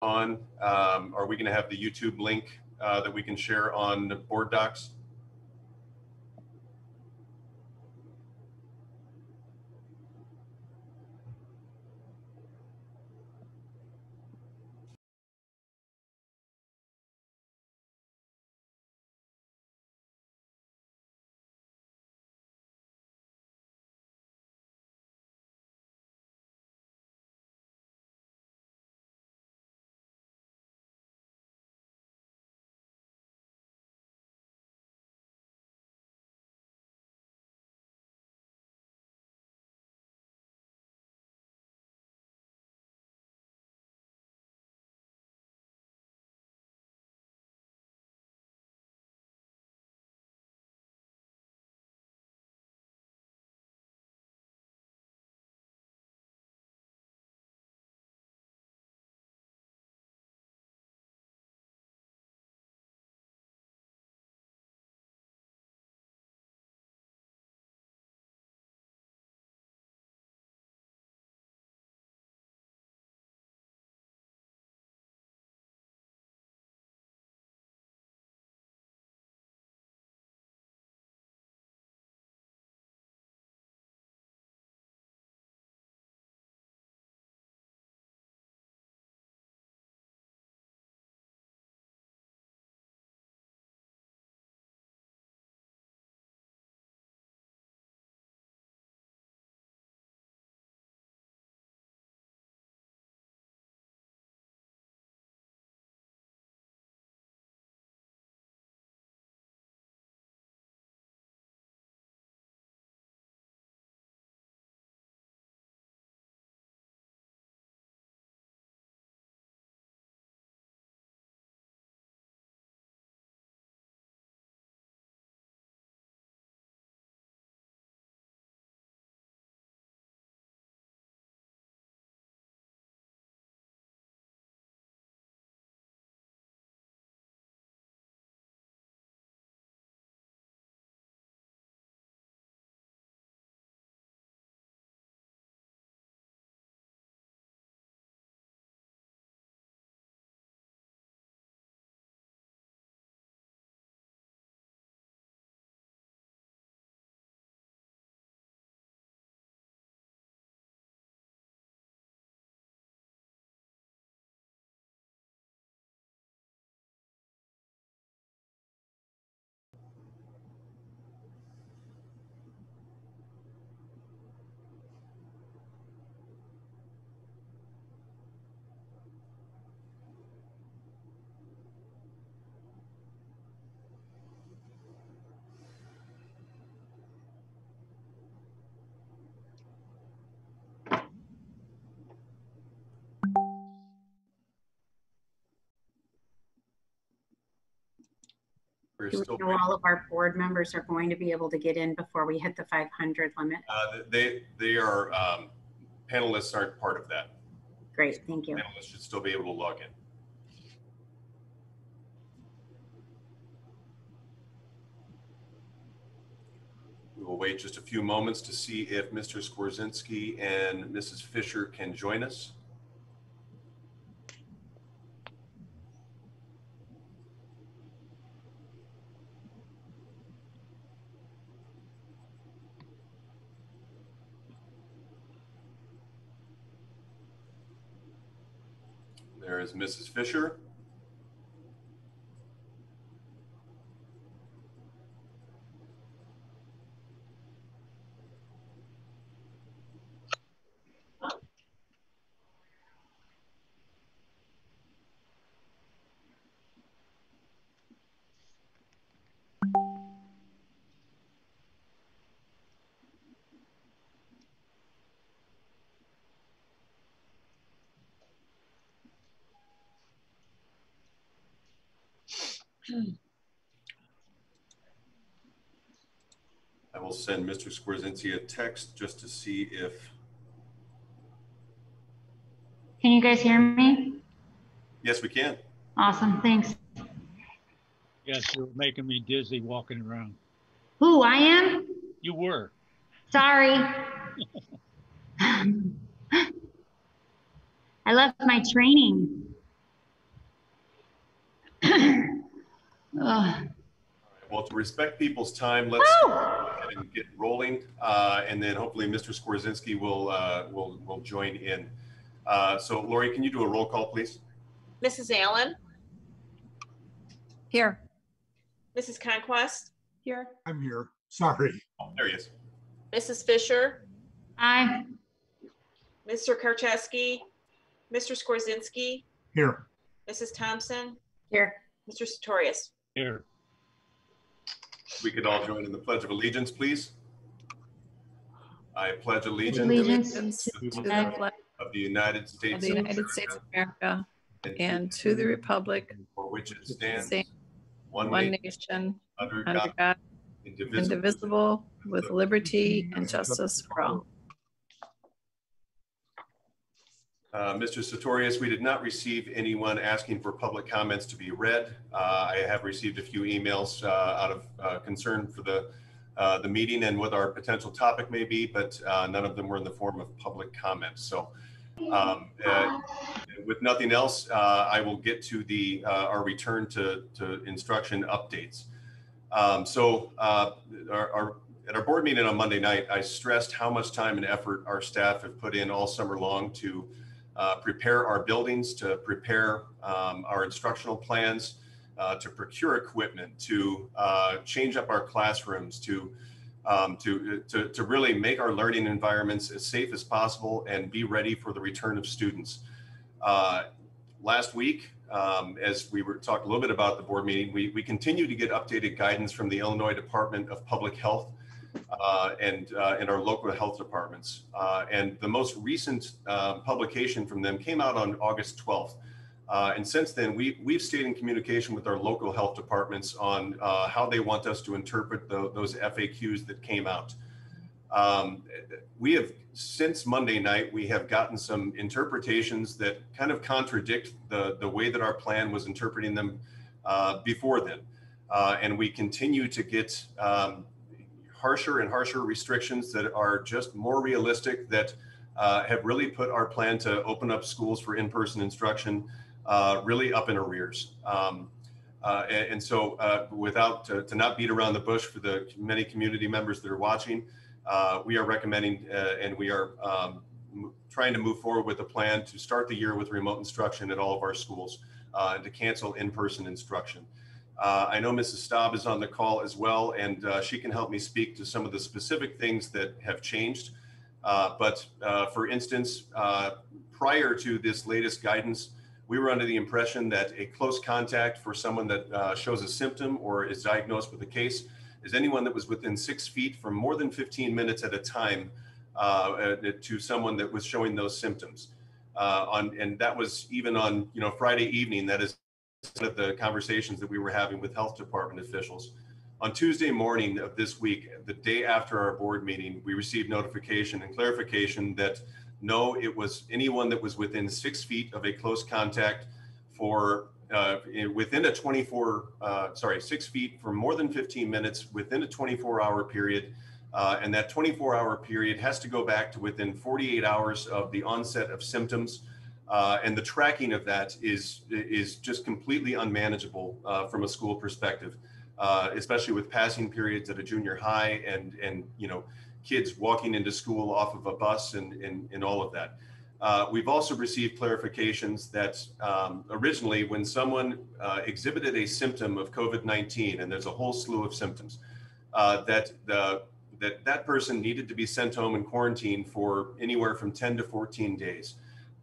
on? Are we going to have the YouTube link that we can share on the board docs? Do we know all of our board members are going to be able to get in before we hit the 500 limit? They are, panelists aren't part of that. Great, thank you. Panelists should still be able to log in. We will wait just a few moments to see if Mr. Skwarczynski and Mrs. Fisher can join us. There is Mrs. Fisher. I will send Mr. Skwarczynski a text just to see if... Can you guys hear me? Yes, we can. Awesome, thanks. Yes, you're making me dizzy walking around. Who, I am? You were. Sorry. I left my training. Well, to respect people's time, let's go ahead and get rolling, and then hopefully Mr. Skorzynski will join in. So, Lori, can you do a roll call, please? Mrs. Allen, Here. Mrs. Conquest, Here. I'm here. Sorry. Oh, there he is. Mrs. Fisher, Aye. Mr. Karczewski, Mr. Skorzynski, Here. Mrs. Thompson, Here. Mr. Sartorius. Here. We could all join in the Pledge of Allegiance, please. I pledge allegiance Allegiance to to the the flag of the United of States the United States of America and to the republic for which it stands, stands one one nation, nation under under God, God, indivisible. indivisible, with liberty and justice for all. Mr. Sartorius, we did not receive anyone asking for public comments to be read. I have received a few emails out of concern for the meeting and what our potential topic may be, but none of them were in the form of public comments. So with nothing else, I will get to our return to instruction updates. At our board meeting on Monday night, I stressed how much time and effort our staff have put in all summer long to prepare our buildings, to prepare our instructional plans, to procure equipment, to change up our classrooms, to really make our learning environments as safe as possible and be ready for the return of students. Last week, as we were talking a little bit about the board meeting, we continue to get updated guidance from the Illinois Department of Public Health and our local health departments. And the most recent publication from them came out on August 12th. And since then, we've stayed in communication with our local health departments on how they want us to interpret those FAQs that came out. We have, since Monday night, we have gotten some interpretations that kind of contradict the way that our plan was interpreting them before then. And we continue to get harsher and harsher restrictions that are just more realistic, that have really put our plan to open up schools for in-person instruction really up in arrears. And so without to not beat around the bush for the many community members that are watching, we are recommending and we are trying to move forward with a plan to start the year with remote instruction at all of our schools and to cancel in-person instruction. I know Mrs. Staub is on the call as well, and she can help me speak to some of the specific things that have changed. But for instance, prior to this latest guidance, we were under the impression that a close contact for someone that shows a symptom or is diagnosed with a case is anyone that was within 6 feet for more than 15 minutes at a time to someone that was showing those symptoms. And that was even on Friday evening. That is one of the conversations that we were having with health department officials. On Tuesday morning of this week, the day after our board meeting, we received notification and clarification that no, it was anyone that was within 6 feet of a close contact for within a 6 feet for more than 15 minutes within a 24-hour period. And that 24-hour period has to go back to within 48 hours of the onset of symptoms. And the tracking of that is just completely unmanageable from a school perspective, especially with passing periods at a junior high and kids walking into school off of a bus and all of that. We've also received clarifications that originally when someone exhibited a symptom of COVID-19, and there's a whole slew of symptoms, that person needed to be sent home and quarantined for anywhere from 10 to 14 days.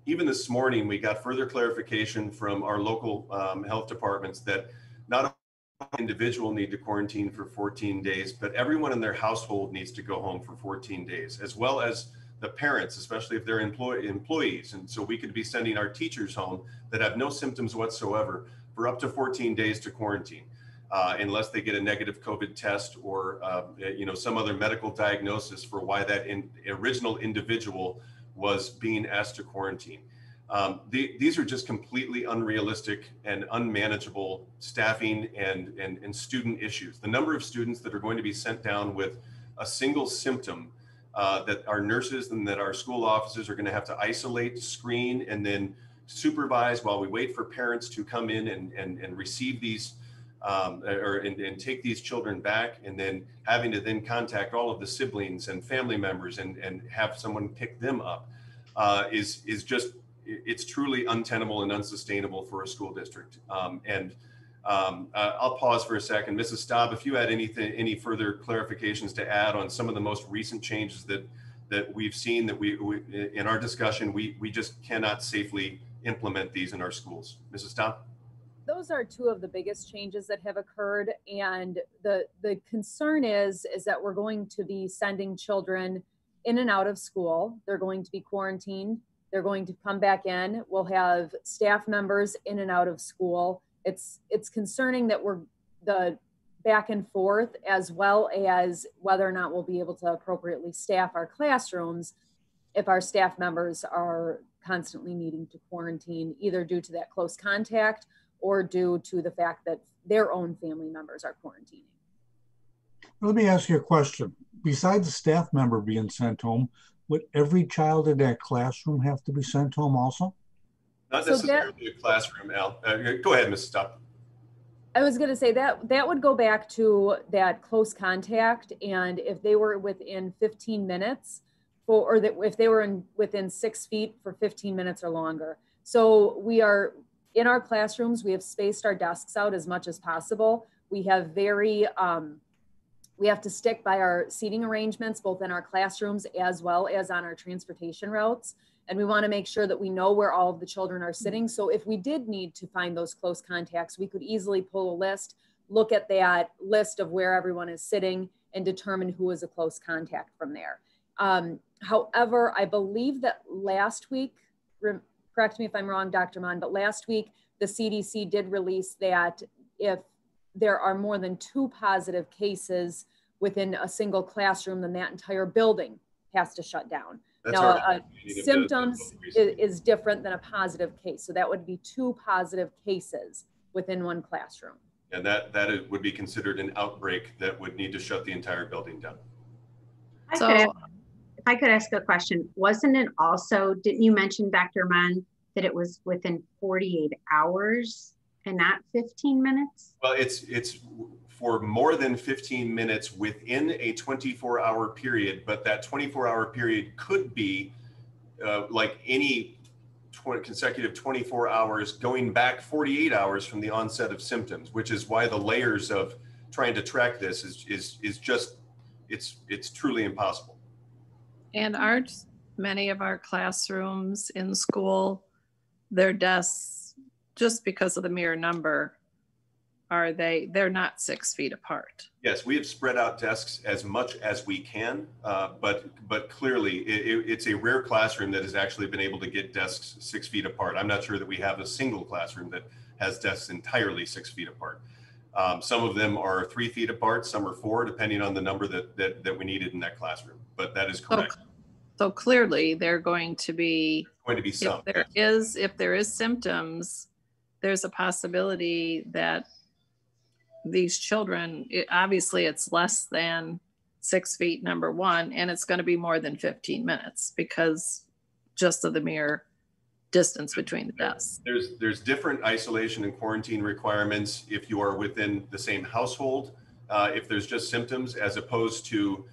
Even this morning, we got further clarification from our local health departments that not only an individual need to quarantine for 14 days, but everyone in their household needs to go home for 14 days, as well as the parents, especially if they're employees. And so we could be sending our teachers home that have no symptoms whatsoever for up to 14 days to quarantine, unless they get a negative COVID test or some other medical diagnosis for why that original individual was being asked to quarantine. These are just completely unrealistic and unmanageable staffing and student issues. The number of students that are going to be sent down with a single symptom that our nurses and that our school officers are going to have to isolate, screen, and then supervise while we wait for parents to come in and receive these and take these children back, and then having to then contact all of the siblings and family members and have someone pick them up is just, it's truly untenable and unsustainable for a school district. I'll pause for a second. Mrs. Staub, if you had any further clarifications to add on some of the most recent changes that we've seen, that we in our discussion, we just cannot safely implement these in our schools. Mrs. Staub? Those are two of the biggest changes that have occurred. And the concern is that we're going to be sending children in and out of school. They're going to be quarantined. They're going to come back in. We'll have staff members in and out of school. It's concerning that we're the back and forth, as well as whether or not we'll be able to appropriately staff our classrooms if our staff members are constantly needing to quarantine, either due to that close contact or due to the fact that their own family members are quarantining. Let me ask you a question. Besides the staff member being sent home, would every child in that classroom have to be sent home also? Not necessarily a classroom, Al. Go ahead, Mrs. Staub. I was going to say that would go back to that close contact, and if they were within 15 minutes, if they were within 6 feet for 15 minutes or longer. So we are in our classrooms. We have spaced our desks out as much as possible. We have we have to stick by our seating arrangements, both in our classrooms as well as on our transportation routes. And we want to make sure that we know where all of the children are sitting. So if we did need to find those close contacts, we could easily pull a list, look at that list of where everyone is sitting, and determine who is a close contact from there. However, I believe that last week, correct me if I'm wrong, Dr. Mon, but last week, the CDC did release that if there are more than 2 positive cases within a single classroom, then that entire building has to shut down. That's now, symptoms is different than a positive case. So that would be 2 positive cases within one classroom. And that would be considered an outbreak that would need to shut the entire building down. If I could ask a question, wasn't it also, didn't you mention, Dr. Mon, that it was within 48 hours and not 15 minutes? Well, it's for more than 15 minutes within a 24-hour period, but that 24-hour period could be like any consecutive 24 hours going back 48 hours from the onset of symptoms, which is why the layers of trying to track this is just, it's truly impossible. And aren't many of our classrooms in school, their desks, just because of the mere number, they're not 6 feet apart? Yes, we have spread out desks as much as we can, but clearly it's a rare classroom that has actually been able to get desks 6 feet apart. I'm not sure that we have a single classroom that has desks entirely 6 feet apart. Some of them are 3 feet apart, some are 4, depending on the number that we needed in that classroom. But that is correct. So clearly, they're going to be. Going to be some. If there is symptoms, there's a possibility that these children, obviously it's less than 6 feet, number one, and it's going to be more than 15 minutes because just of the mere distance between the desks. There's different isolation and quarantine requirements if you are within the same household, if there's just symptoms, as opposed to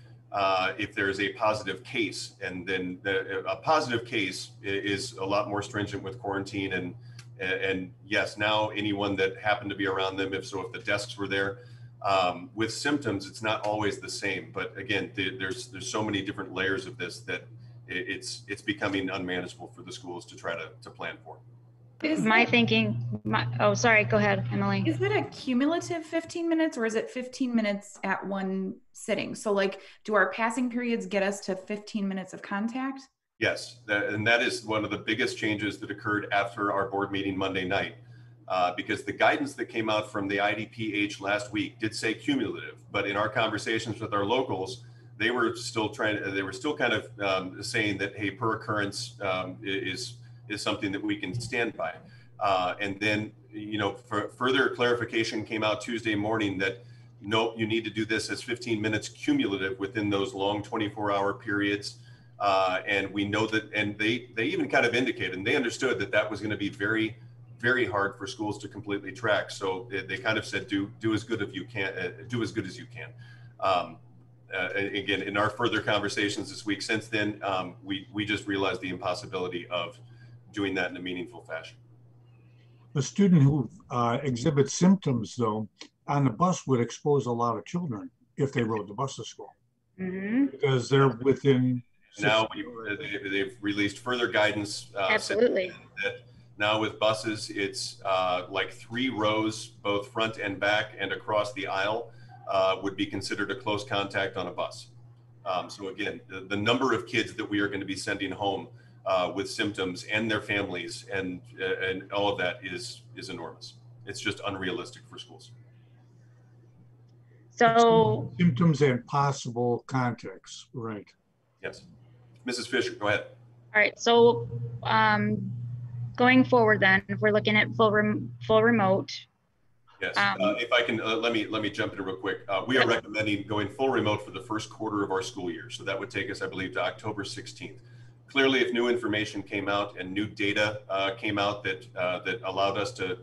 if there's a positive case. And then a positive case is a lot more stringent with quarantine, and yes, now anyone that happened to be around them, if the desks were there, with symptoms, it's not always the same. But again, there's so many different layers of this that it's becoming unmanageable for the schools to try to plan for. Oh, sorry, go ahead, Emily. Is it a cumulative 15 minutes or is it 15 minutes at one sitting? So like, do our passing periods get us to 15 minutes of contact? Yes, and that is one of the biggest changes that occurred after our board meeting Monday night, because the guidance that came out from the IDPH last week did say cumulative, but in our conversations with our locals, they were still kind of saying that, hey, per occurrence is something that we can stand by. And then, for further clarification came out Tuesday morning that no, you need to do this as 15 minutes cumulative within those long 24-hour periods. And we know that, and they even kind of indicated, and they understood that was going to be very, very hard for schools to completely track. So they kind of said, do as good as you can, do as good as you can. Again, in our further conversations this week since then, we just realized the impossibility of doing that in a meaningful fashion. A student who exhibits symptoms, though, on the bus would expose a lot of children if they rode the bus to school. Mm-hmm. Because they're within. Now they've released further guidance. Absolutely. That now with buses, it's like 3 rows, both front and back and across the aisle, would be considered a close contact on a bus. So again, the number of kids that we are going to be sending home with symptoms and their families and all of that is enormous. It's just unrealistic for schools. So Symptoms and possible contacts, right? Yes. Mrs. Fisher, go ahead. all right. So going forward, then, if we're looking at full remote. Yes. If I can, let me jump in real quick. We are recommending going full remote for the first quarter of our school year. So that would take us, I believe, to October 16th. Clearly, if new information came out and new data came out that allowed us to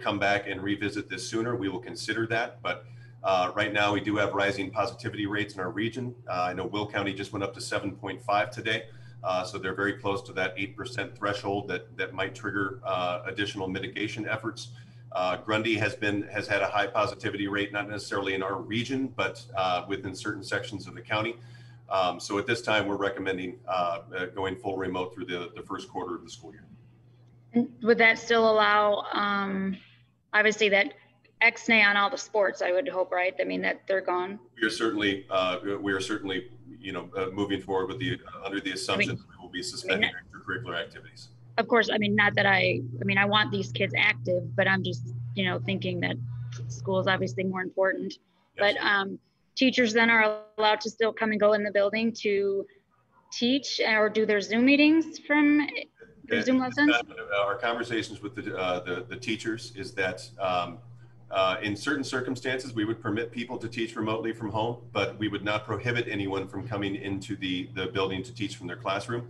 come back and revisit this sooner, we will consider that. But right now, we do have rising positivity rates in our region. I know Will County just went up to 7.5 today. So they're very close to that 8% threshold that might trigger additional mitigation efforts. Grundy has had a high positivity rate, not necessarily in our region, but within certain sections of the county. So at this time, we're recommending going full remote through the first quarter of the school year. And would that still allow, obviously, that X-nay on all the sports, I would hope, right? I mean, that they're gone. We are certainly, moving forward with under the assumption that we will be suspending extracurricular activities. Of course, I mean, not that I want these kids active, but I'm just, thinking that school is obviously more important. Yes. But teachers then are allowed to still come and go in the building to teach or do their Zoom meetings from their Zoom lessons? Our conversations with the teachers is that in certain circumstances, we would permit people to teach remotely from home, but we would not prohibit anyone from coming into the building to teach from their classroom.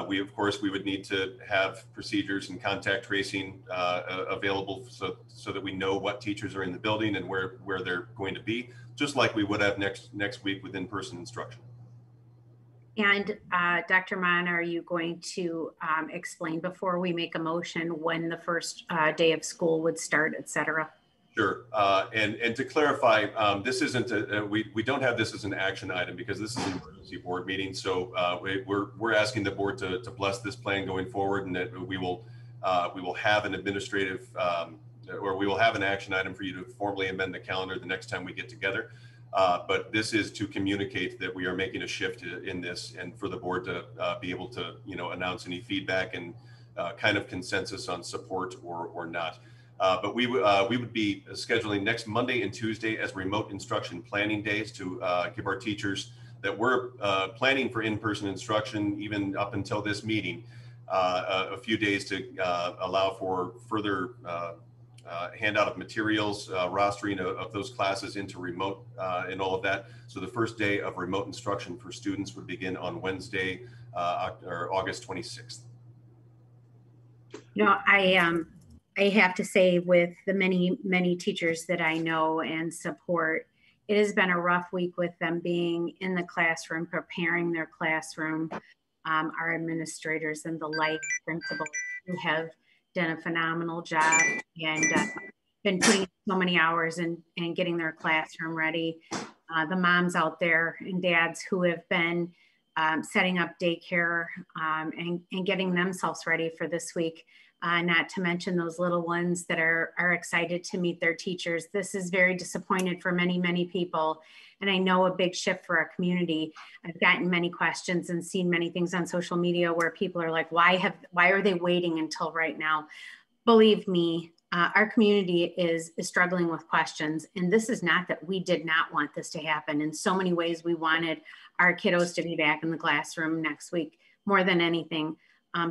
We would need to have procedures and contact tracing available so that we know what teachers are in the building and where they're going to be, just like we would have next week with in-person instruction. And Dr. Mann, are you going to explain before we make a motion when the first day of school would start, et cetera? Sure. And to clarify, this isn't we don't have this as an action item because this is an emergency board meeting. So we're asking the board to bless this plan going forward, and that we will have an administrative or we will have an action item for you to formally amend the calendar the next time we get together. But this is to communicate that we are making a shift in this, and for the board to be able to announce any feedback and kind of consensus on support or not. But we would be scheduling next Monday and Tuesday as remote instruction planning days to give our teachers that we're planning for in-person instruction even up until this meeting a few days to allow for further handout of materials, rostering of those classes into remote and all of that. So the first day of remote instruction for students would begin on Wednesday, or August 26th. I have to say, with the many teachers that I know and support, it has been a rough week with them being in the classroom, preparing their classroom. Our administrators and the like principals who have done a phenomenal job and been putting so many hours in getting their classroom ready. The moms out there and dads who have been setting up daycare and getting themselves ready for this week. Not to mention those little ones that are excited to meet their teachers. This is very disappointed for many, many people. And I know a big shift for our community. I've gotten many questions and seen many things on social media where people are like, why are they waiting until right now? Believe me, our community is struggling with questions. And this is not that we did not want this to happen. In so many ways, we wanted our kiddos to be back in the classroom next week more than anything.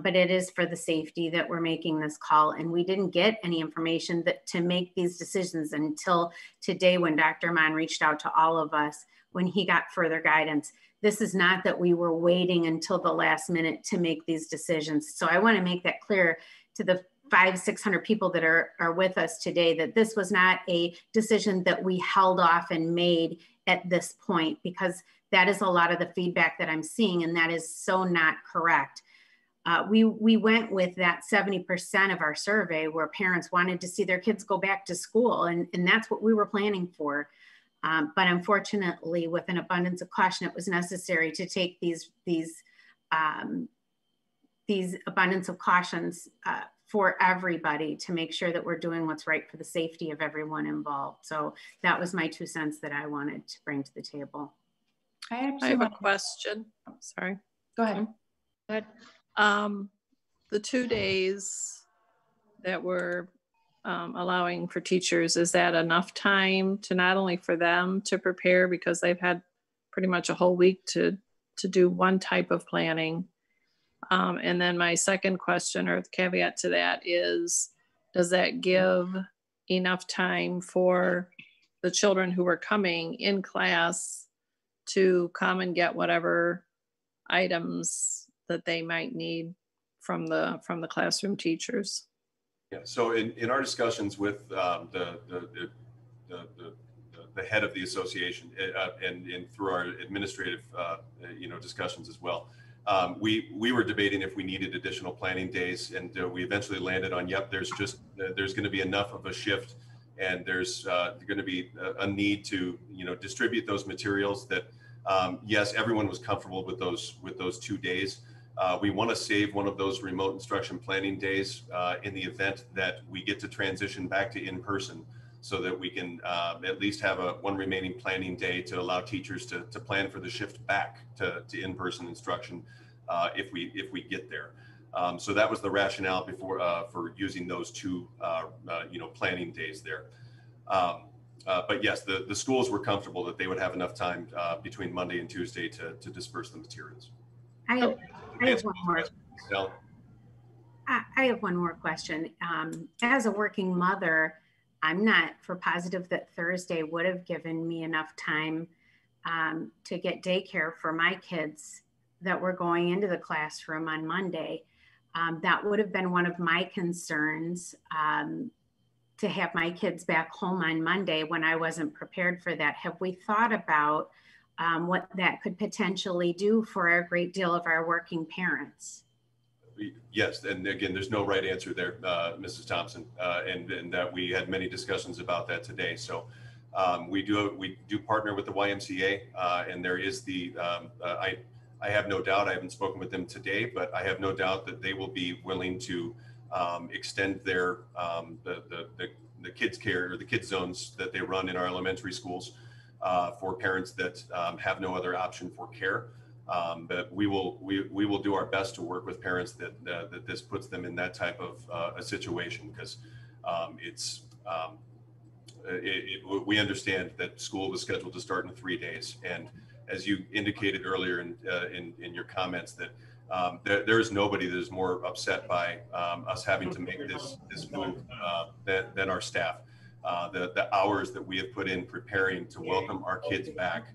But it is for the safety that we're making this call. And we didn't get any information to make these decisions until today when Dr. Mann reached out to all of us when he got further guidance. This is not that we were waiting until the last minute to make these decisions. So I want to make that clear to the 500-600 people that are with us today, that this was not a decision that we held off and made at this point, because that is a lot of the feedback that I'm seeing, and that is so not correct. We went with that 70% of our survey where parents wanted to see their kids go back to school, and that's what we were planning for. But unfortunately, with an abundance of caution, it was necessary to take these abundance of cautions for everybody to make sure that we're doing what's right for the safety of everyone involved. So that was my 2 cents that I wanted to bring to the table. I have a question. Oh, sorry. Go ahead. Go ahead. The 2 days that we're allowing for teachers, is that enough time to not only for them to prepare, because they've had pretty much a whole week to do one type of planning? And then my second question, or the caveat to that, is does that give enough time for the children who are coming in class to come and get whatever items that they might need from the classroom teachers? Yeah. So in our discussions with the head of the association and through our administrative discussions as well, we were debating if we needed additional planning days, and we eventually landed on, yep, there's going to be enough of a shift, and there's going to be a need to distribute those materials that yes, everyone was comfortable with those 2 days. We want to save one of those remote instruction planning days in the event that we get to transition back to in-person, so that we can at least have one remaining planning day to allow teachers to plan for the shift back to in-person instruction if we get there. So that was the rationale before for using those 2 planning days there. But yes, the schools were comfortable that they would have enough time between Monday and Tuesday to disperse the materials. I have one more. I have one more question. As a working mother, I'm not for positive that Thursday would have given me enough time to get daycare for my kids that were going into the classroom on Monday. That would have been one of my concerns, to have my kids back home on Monday when I wasn't prepared for that. Have we thought about what that could potentially do for a great deal of our working parents? Yes, and again, there's no right answer there, Mrs. Thompson, and that we had many discussions about that today. So we do partner with the YMCA, and there is I have no doubt, I haven't spoken with them today, but I have no doubt that they will be willing to extend their the kids care, or the kids zones that they run in our elementary schools for parents that have no other option for care. But we will do our best to work with parents that this puts them in that type of a situation, because we understand that school was scheduled to start in 3 days, and as you indicated earlier in your comments, that there is nobody that is more upset by us having to make this move than our staff. The hours that we have put in preparing to welcome our kids back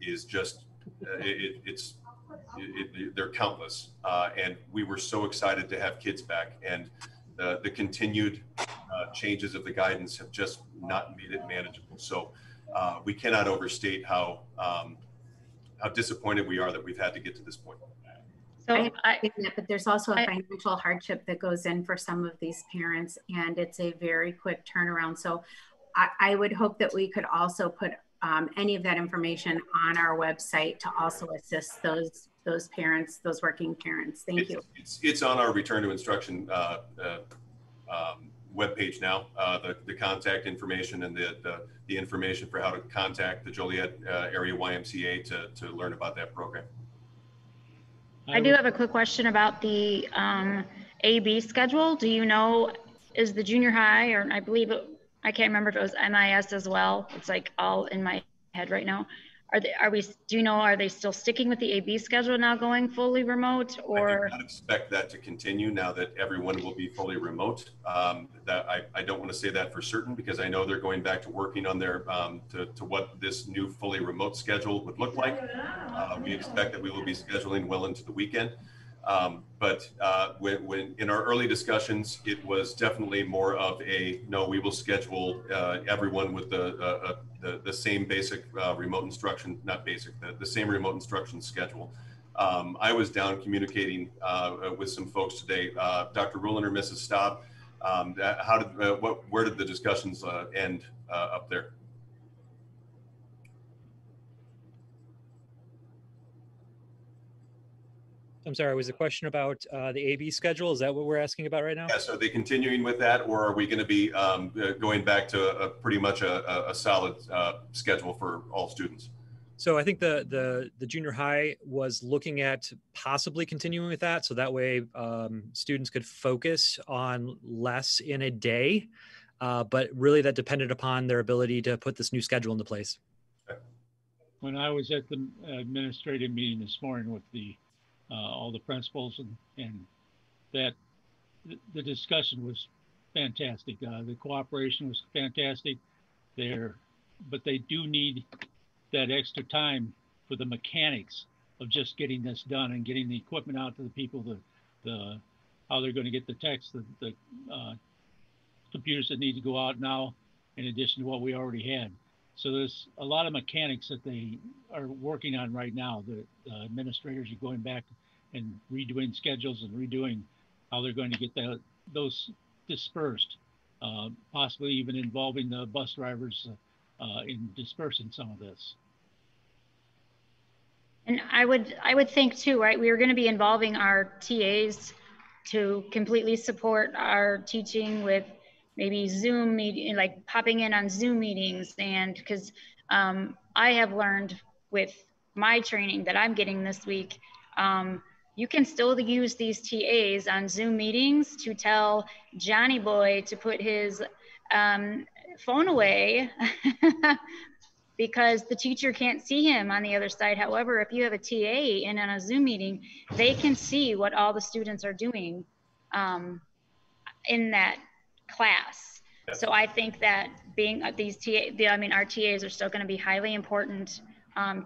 is just they're countless, and we were so excited to have kids back, and the continued changes of the guidance have just not made it manageable. So we cannot overstate how disappointed we are that we've had to get to this point. So but there's also a financial hardship that goes in for some of these parents, and it's a very quick turnaround. So I would hope that we could also put any of that information on our website to also assist those parents, those working parents. Thank you. It's on our return to instruction webpage now, the contact information and the information for how to contact the Joliet area YMCA to learn about that program. I do have a quick question about the AB schedule. Do you know, is the junior high, or I believe I can't remember if it was MIS as well. It's like all in my head right now. Do you know, are they still sticking with the AB schedule now, going fully remote, or? I do not expect that to continue now that everyone will be fully remote. That I don't want to say that for certain, because I know they're going back to working on their to what this new fully remote schedule would look like. We expect that we will be scheduling well into the weekend. But when in our early discussions, it was definitely more of a, no, we will schedule everyone with the same basic remote instruction, not basic, the same remote instruction schedule. I was down communicating with some folks today. Dr. Ruland or Mrs. Staub, where did the discussions end up there? I'm sorry, was the question about the AB schedule? Is that what we're asking about right now? Yeah, so are they continuing with that, or are we going to be going back to pretty much a solid schedule for all students? So I think the junior high was looking at possibly continuing with that. So that way students could focus on less in a day, but really that depended upon their ability to put this new schedule into place. When I was at the administrative meeting this morning with all the principals and that the discussion was fantastic. The cooperation was fantastic there, but they do need that extra time for the mechanics of just getting this done and getting the equipment out to the people, how they're going to get the text, the computers that need to go out now, in addition to what we already had. So there's a lot of mechanics that they are working on right now. The administrators are going back and redoing schedules and redoing how they're going to get those dispersed, possibly even involving the bus drivers in dispersing some of this. And I would think too, right? We are going to be involving our TAs to completely support our teaching with maybe Zoom meeting, like popping in on Zoom meetings. And because I have learned with my training that I'm getting this week, you can still use these TAs on Zoom meetings to tell Johnny Boy to put his phone away because the teacher can't see him on the other side. However, if you have a TA in on a Zoom meeting, they can see what all the students are doing in that class. So I think that being these our TAs are still going to be highly important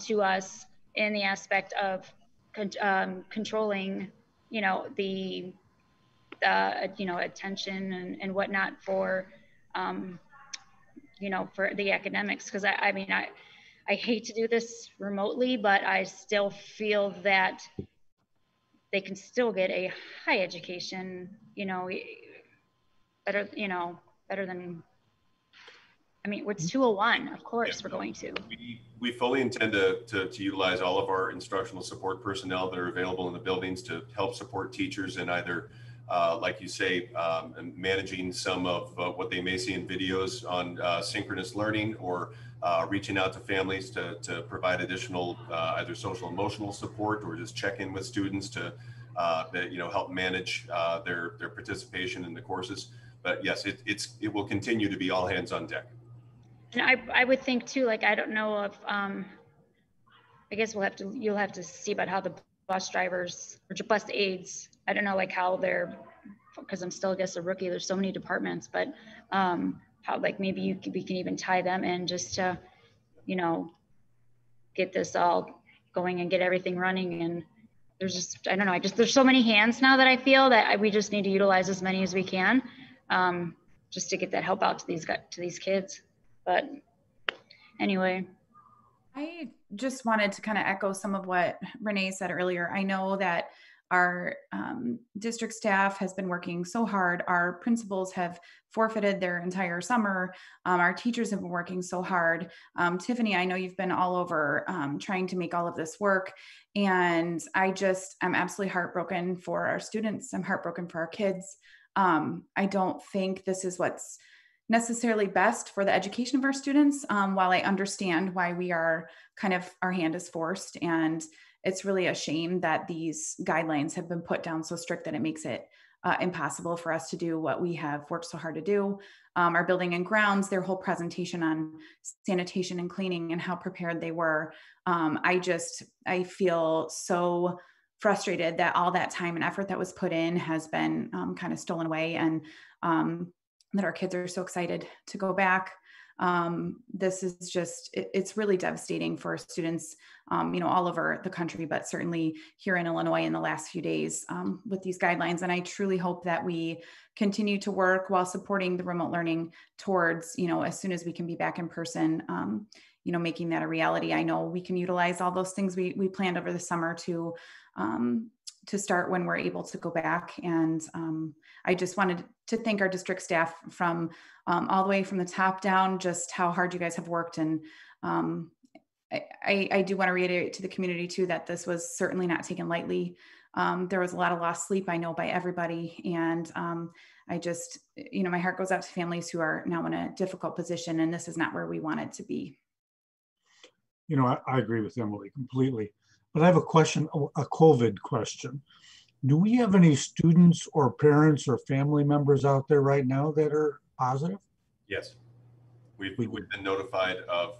to us in the aspect of controlling, the attention and whatnot for, for the academics. Because I hate to do this remotely, but I still feel that they can still get a high education, better than, it's 201, of course, we're going to. We fully intend to utilize all of our instructional support personnel that are available in the buildings to help support teachers in either, like you say, managing some of what they may see in videos on synchronous learning, or reaching out to families to provide additional either social emotional support, or just check in with students to help manage their participation in the courses. But yes, it will continue to be all hands on deck. And I would think too, like, I don't know if, I guess you'll have to see about how the bus drivers or bus aides, I don't know, like how they're, because I'm still, I guess, a rookie, there's so many departments, but how, like, maybe we can even tie them in just to, get this all going and get everything running. And there's just, I don't know, there's so many hands now that I feel that we just need to utilize as many as we can, just to get that help out to these kids. But anyway. I just wanted to kind of echo some of what Renee said earlier. I know that our district staff has been working so hard. Our principals have forfeited their entire summer. Our teachers have been working so hard. Tiffany, I know you've been all over trying to make all of this work. And I'm absolutely heartbroken for our students. I'm heartbroken for our kids. I don't think this is what's necessarily best for the education of our students. While I understand why we are our hand is forced, and it's really a shame that these guidelines have been put down so strict that it makes it impossible for us to do what we have worked so hard to do. Our building and grounds, their whole presentation on sanitation and cleaning and how prepared they were. I feel so frustrated that all that time and effort that was put in has been kind of stolen away, and that our kids are so excited to go back. This is just, it's really devastating for students, all over the country, but certainly here in Illinois in the last few days with these guidelines. And I truly hope that we continue to work while supporting the remote learning towards, as soon as we can be back in person, making that a reality. I know we can utilize all those things we planned over the summer to start when we're able to go back. And I just wanted to thank our district staff from all the way from the top down, just how hard you guys have worked. And I do want to reiterate to the community too, that this was certainly not taken lightly. There was a lot of lost sleep, I know, by everybody. And I just, my heart goes out to families who are now in a difficult position, and this is not where we wanted to be. I agree with Emily completely, but I have a question, a COVID question. Do we have any students or parents or family members out there right now that are positive? Yes, we've been notified of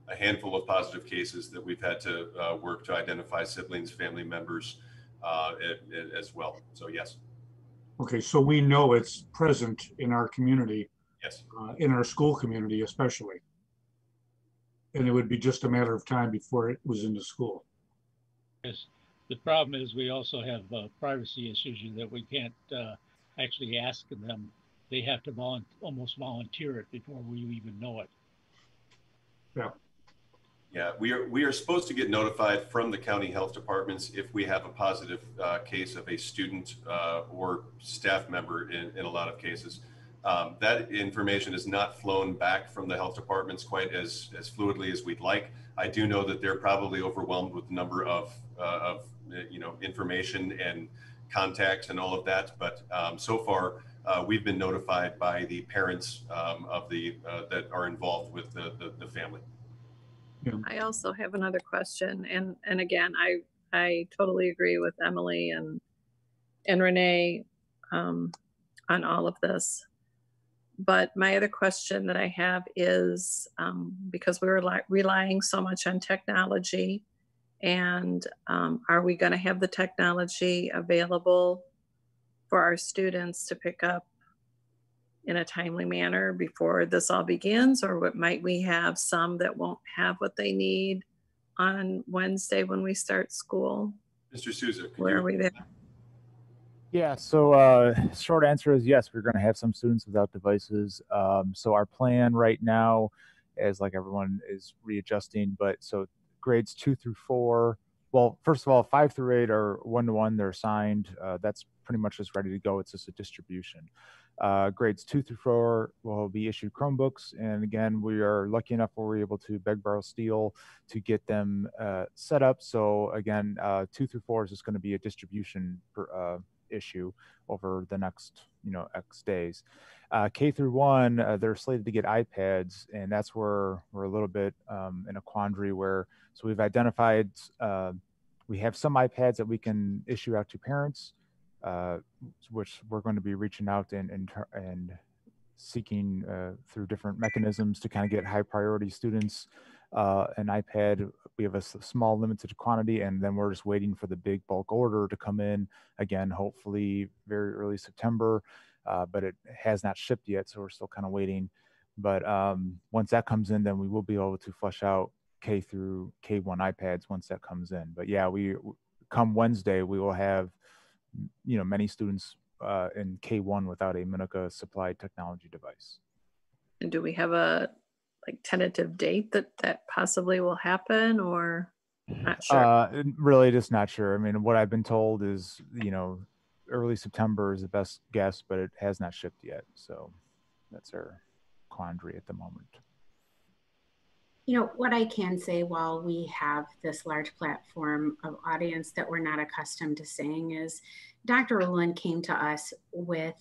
a handful of positive cases that we've had to work to identify siblings, family members as well. So yes. Okay, so we know it's present in our community. Yes. In our school community especially. And it would be just a matter of time before it was into school. Yes. The problem is we also have privacy issues that we can't actually ask them. They have to almost volunteer it before we even know it. Yeah. Yeah, we are supposed to get notified from the county health departments if we have a positive case of a student or staff member in a lot of cases. That information is not flown back from the health departments quite as fluidly as we'd like. I do know that they're probably overwhelmed with the number of information and contacts and all of that. But so far, we've been notified by the parents of that are involved with the family. Yeah. I also have another question, and again, I totally agree with Emily and Renee on all of this. But my other question that I have is because we were relying so much on technology, and are we going to have the technology available for our students to pick up in a timely manner before this all begins? Or might we have some that won't have what they need on Wednesday when we start school? Mr. Souza, where are we there? Yeah, so short answer is yes, we're going to have some students without devices. So our plan right now is, like, everyone is readjusting, but so grades 2 through 4, well, first of all, 5 through 8 are one-to-one, they're assigned. That's pretty much just ready to go. It's just a distribution. Grades 2 through 4 will be issued Chromebooks. And again, we are lucky enough where we're able to beg, borrow, steal to get them set up. So again, 2 through 4 is just going to be a distribution issue over the next X days. K through 1, they're slated to get iPads, and that's where we're a little bit in a quandary where, so we've identified we have some iPads that we can issue out to parents, which we're going to be reaching out and seeking through different mechanisms to kind of get high priority students an iPad. We have a small limited quantity, and then we're just waiting for the big bulk order to come in, again, hopefully very early September, but it has not shipped yet, so we're still kind of waiting. But once that comes in, then we will be able to flush out K through K1 iPads once that comes in. But yeah, come Wednesday, we will have many students in K1 without a Minooka supplied technology device. And do we have a tentative date that possibly will happen, or not sure? Really just not sure. I mean, what I've been told is, early September is the best guess, but it has not shipped yet. So that's our quandary at the moment. What I can say, while we have this large platform of audience that we're not accustomed to saying, is Dr. Ruland came to us with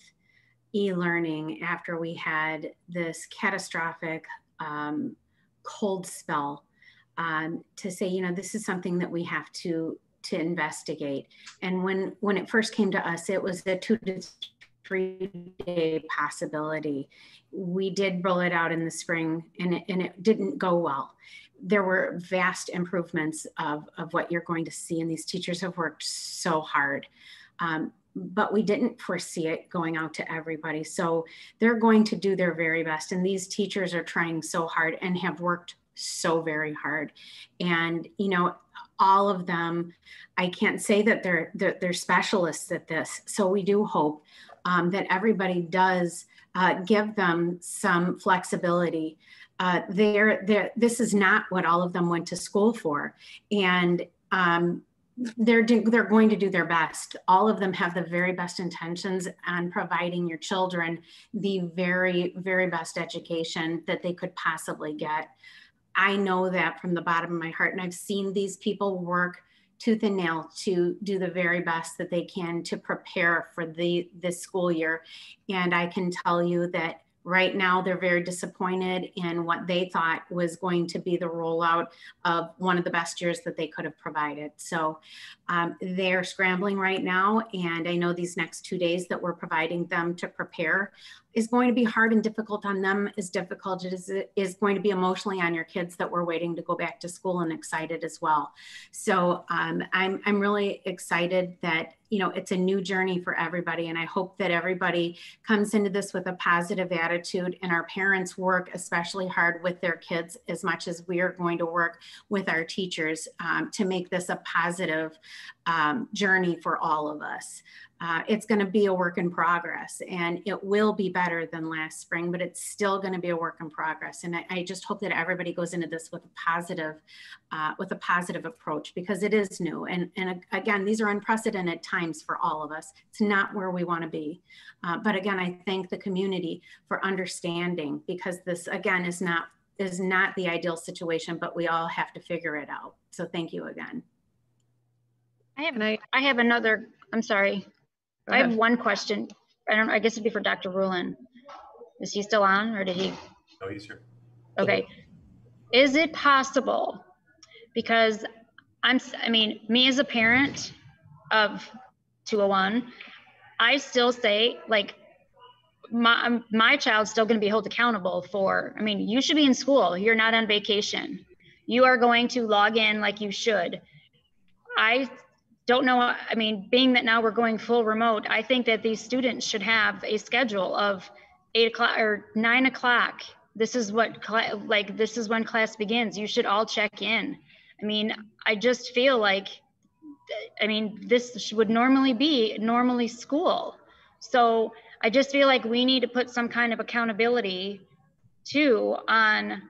e-learning after we had this catastrophic cold spell to say, this is something that we have to investigate. And when it first came to us, it was a 2 to 3 day possibility. We did roll it out in the spring, and it didn't go well. There were vast improvements of what you're going to see, and these teachers have worked so hard. but we didn't foresee it going out to everybody. So they're going to do their very best. And these teachers are trying so hard and have worked so very hard. And, you know, all of them, I can't say that they're specialists at this. So we do hope that everybody does give them some flexibility. This is not what all of them went to school for. And they're going to do their best. All of them have the very best intentions on providing your children the very, very best education that they could possibly get. I know that from the bottom of my heart, and I've seen these people work tooth and nail to do the very best that they can to prepare for this school year. And I can tell you that right now they're very disappointed in what they thought was going to be the rollout of one of the best years that they could have provided. So they're scrambling right now. And I know these next 2 days that we're providing them to prepare is going to be hard and difficult on them, as difficult as it is going to be emotionally on your kids that we're waiting to go back to school and excited as well. So I'm really excited that, you know, it's a new journey for everybody. And I hope that everybody comes into this with a positive attitude, and our parents work especially hard with their kids as much as we are going to work with our teachers to make this a positive journey for all of us. It's going to be a work in progress, and it will be better than last spring, but it's still going to be a work in progress. And I just hope that everybody goes into this with a positive approach, because it is new. And again, these are unprecedented times for all of us. It's not where we want to be. But again, I thank the community for understanding, because this again is not the ideal situation, but we all have to figure it out. So thank you again. I have another, I'm sorry. I have one question. I guess it'd be for Dr. Ruland. Is he still on, or did he? No, he's here. Okay. Is it possible, because I mean, me as a parent of 201, I still say, like, my child's still going to be held accountable for, I mean, you should be in school. You're not on vacation. You are going to log in like you should. I don't know. I mean, being that now we're going full remote, I think that these students should have a schedule of 8 o'clock or 9 o'clock. This is what, this is when class begins. You should all check in. I mean, I just feel like, I mean, this would normally be school. So I just feel like we need to put some kind of accountability too on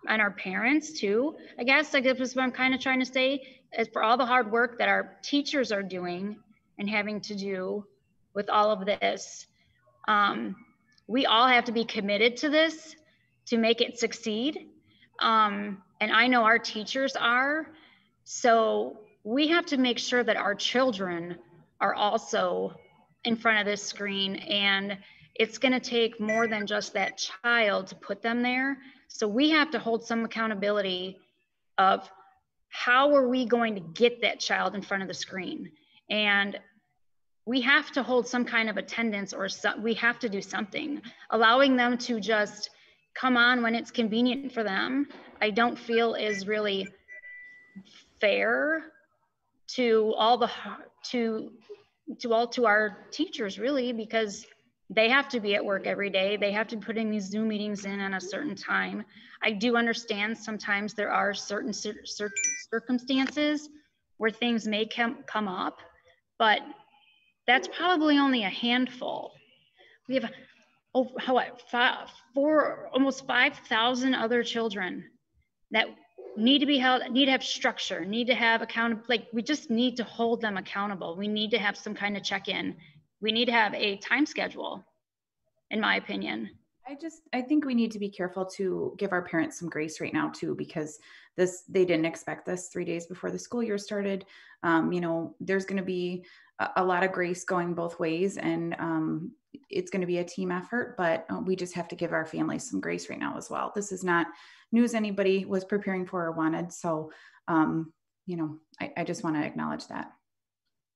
our parents too, I guess. Like, that's what I'm kind of trying to say, is for all the hard work that our teachers are doing and having to do with all of this, we all have to be committed to this to make it succeed. And I know our teachers are. So we have to make sure that our children are also in front of this screen, and it's going to take more than just that child to put them there. So we have to hold some accountability of how are we going to get that child in front of the screen. And we have to hold some kind of attendance, or we have to do something. Allowing them to just come on when it's convenient for them, I don't feel is really fair to our teachers, really, because they have to be at work every day. They have to be putting these Zoom meetings in at a certain time. I do understand sometimes there are certain circumstances where things may come up, but that's probably only a handful. We have almost 5,000 other children that need to be held, need to have structure, need to have we just need to hold them accountable. We need to have some kind of check-in. We need to have a time schedule, in my opinion. I think we need to be careful to give our parents some grace right now too, because they didn't expect this 3 days before the school year started. You know, there's going to be a lot of grace going both ways, and it's going to be a team effort, but we just have to give our families some grace right now as well. This is not news anybody was preparing for or wanted. So, you know, I just want to acknowledge that.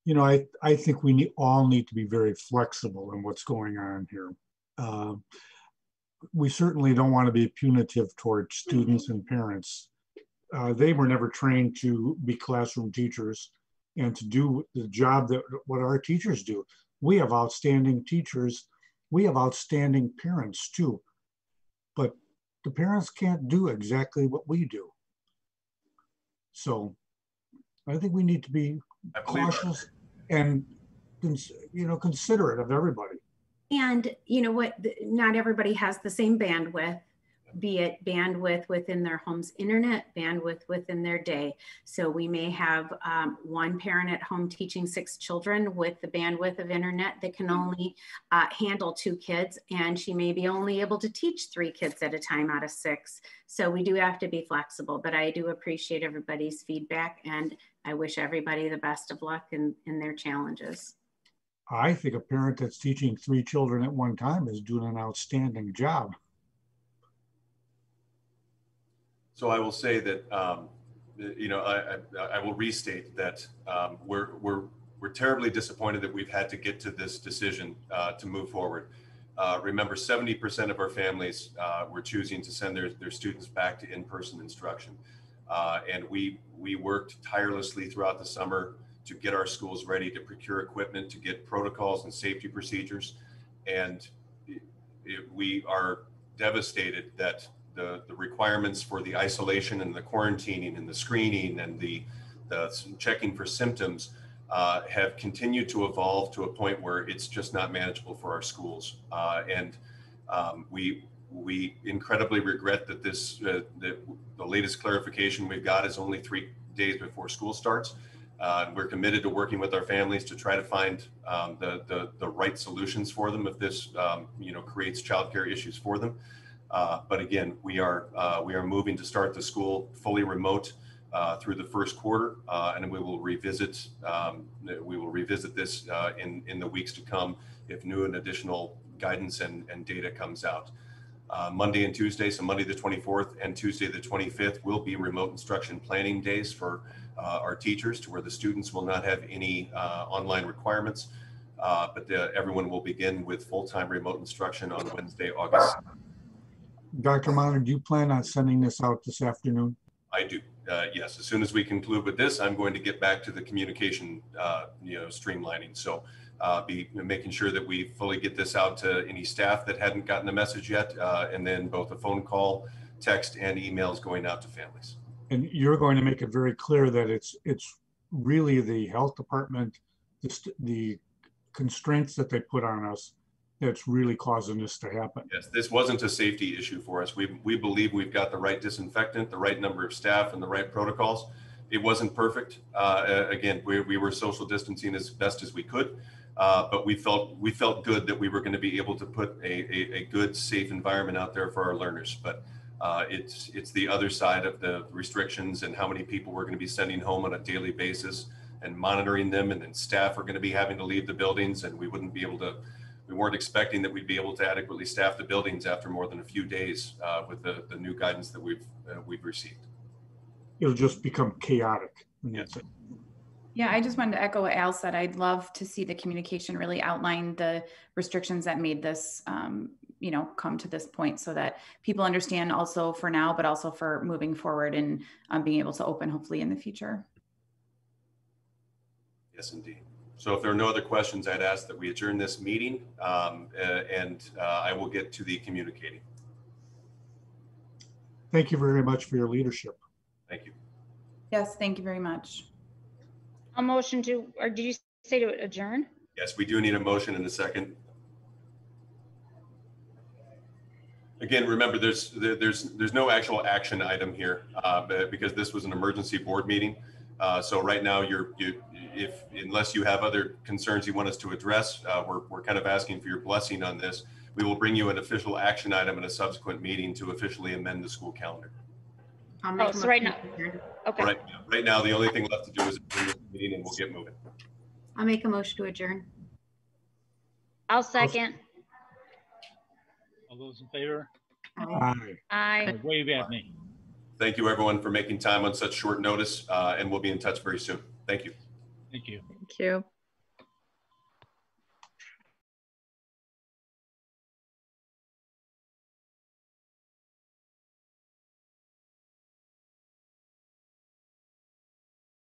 You know, I think we all need to be very flexible in what's going on here. We certainly don't want to be punitive towards students and parents. they were never trained to be classroom teachers and to do the job that what our teachers do. We have outstanding teachers. We have outstanding parents too, but the parents can't do exactly what we do. So I think we need to be cautious and, you know, considerate of everybody. And you know what, not everybody has the same bandwidth, be it bandwidth within their home's internet, bandwidth within their day. So we may have one parent at home teaching 6 children with the bandwidth of internet that can only handle 2 kids, and she may be only able to teach 3 kids at a time out of 6. So we do have to be flexible, but I do appreciate everybody's feedback, and I wish everybody the best of luck in their challenges. I think a parent that's teaching 3 children at one time is doing an outstanding job. So I will say that, you know, I will restate that we're terribly disappointed that we've had to get to this decision to move forward. Remember, 70% of our families were choosing to send their students back to in-person instruction. And we worked tirelessly throughout the summer to get our schools ready, to procure equipment, to get protocols and safety procedures. And we are devastated that the requirements for the isolation and the quarantining and the screening and the checking for symptoms have continued to evolve to a point where it's just not manageable for our schools. And we incredibly regret that that the latest clarification we've got is only 3 days before school starts. We're committed to working with our families to try to find the right solutions for them if this you know, creates childcare issues for them. But again, we are moving to start the school fully remote through the first quarter, and we will revisit this in the weeks to come if new and additional guidance and data comes out. Monday and Tuesday, so Monday the 24th and Tuesday the 25th will be remote instruction planning days for our teachers, to where the students will not have any online requirements, but everyone will begin with full-time remote instruction on Wednesday, August 7th. Dr. Monitor, do you plan on sending this out this afternoon? I do, yes. As soon as we conclude with this, I'm going to get back to the communication, you know, streamlining. So be making sure that we fully get this out to any staff that hadn't gotten the message yet, and then both a phone call, text, and emails going out to families. And you're going to make it very clear that it's really the health department, the constraints that they put on us, that's really causing this to happen. Yes, this wasn't a safety issue for us. We believe we've got the right disinfectant, the right number of staff, and the right protocols. It wasn't perfect. Again, we were social distancing as best as we could, but we felt good that we were going to be able to put a good, safe environment out there for our learners. But it's the other side of the restrictions and how many people we're going to be sending home on a daily basis and monitoring them, and then staff are going to be having to leave the buildings, and we weren't expecting that we'd be able to adequately staff the buildings after more than a few days with the new guidance that we've received. It'll just become chaotic. Yes. Yeah, I just wanted to echo what Al said. I'd love to see the communication really outline the restrictions that made this, you know, come to this point, so that people understand also for now, but also for moving forward and being able to open hopefully in the future. Yes, indeed. So if there are no other questions, I'd ask that we adjourn this meeting, and I will get to the communicating. Thank you very much for your leadership. Thank you. Yes, thank you very much. A motion to, or did you say to adjourn? Yes, we do need a motion in a second. Again, remember, there's no actual action item here because this was an emergency board meeting. So right now, unless you have other concerns you want us to address, we're kind of asking for your blessing on this. We will bring you an official action item in a subsequent meeting to officially amend the school calendar. Oh, so right now, okay. Right now, the only thing left to do is adjourn this meeting, and we'll get moving. I'll make a motion to adjourn. I'll second. All those in favor? Aye. Aye. Wave at me. Thank you, everyone, for making time on such short notice, and we'll be in touch very soon. Thank you. Thank you. Thank you.